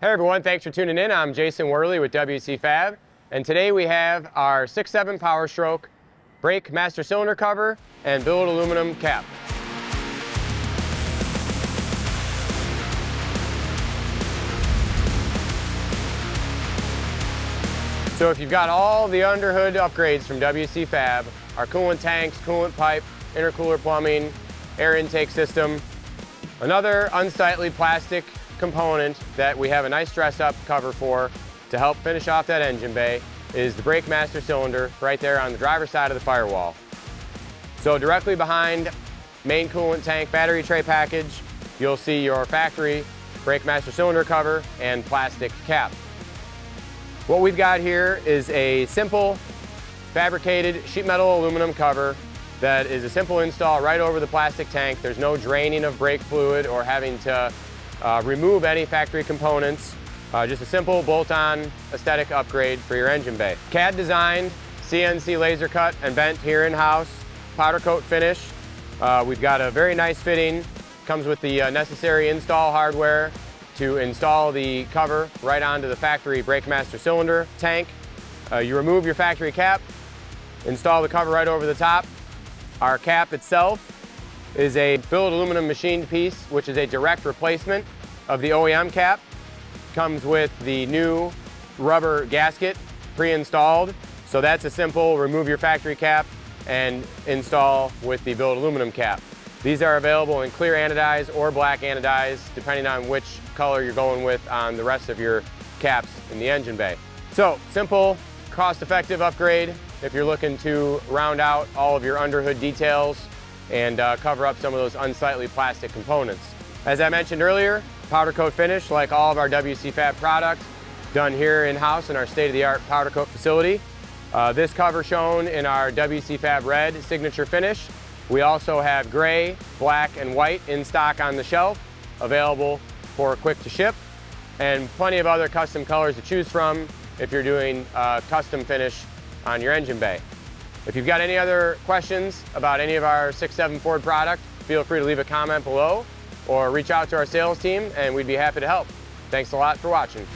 Hey everyone, thanks for tuning in. I'm Jason Wehrli with WC Fab, and today we have our 6.7 Powerstroke brake master cylinder cover and billet aluminum cap. So if you've got all the underhood upgrades from WC Fab, our coolant tanks, coolant pipe, intercooler plumbing, air intake system, another unsightly plastic component that we have a nice dress-up cover for to help finish off that engine bay is the brake master cylinder right there on the driver's side of the firewall. So directly behind main coolant tank battery tray package, you'll see your factory brake master cylinder cover and plastic cap. What we've got here is a simple fabricated sheet metal aluminum cover that is a simple install right over the plastic tank. There's no draining of brake fluid or having to remove any factory components. Just a simple bolt-on aesthetic upgrade for your engine bay. CAD designed, CNC laser cut and bent here in-house, powder coat finish. We've got a very nice fitting, comes with the necessary install hardware to install the cover right onto the factory brake master cylinder tank. You remove your factory cap, install the cover right over the top. Our cap itself is a billet aluminum machined piece, which is a direct replacement of the OEM cap. Comes with the new rubber gasket pre-installed. So that's a simple remove your factory cap and install with the billet aluminum cap. These are available in clear anodized or black anodized, depending on which color you're going with on the rest of your caps in the engine bay. So simple, cost-effective upgrade if you're looking to round out all of your underhood details and cover up some of those unsightly plastic components. As I mentioned earlier, powder coat finish like all of our WC Fab products, done here in-house in our state-of-the-art powder coat facility. This cover shown in our WC Fab Red signature finish. We also have gray, black, and white in stock on the shelf, available for quick to ship, and plenty of other custom colors to choose from if you're doing custom finish on your engine bay. If you've got any other questions about any of our 6.7 Ford product, feel free to leave a comment below or reach out to our sales team and we'd be happy to help. Thanks a lot for watching.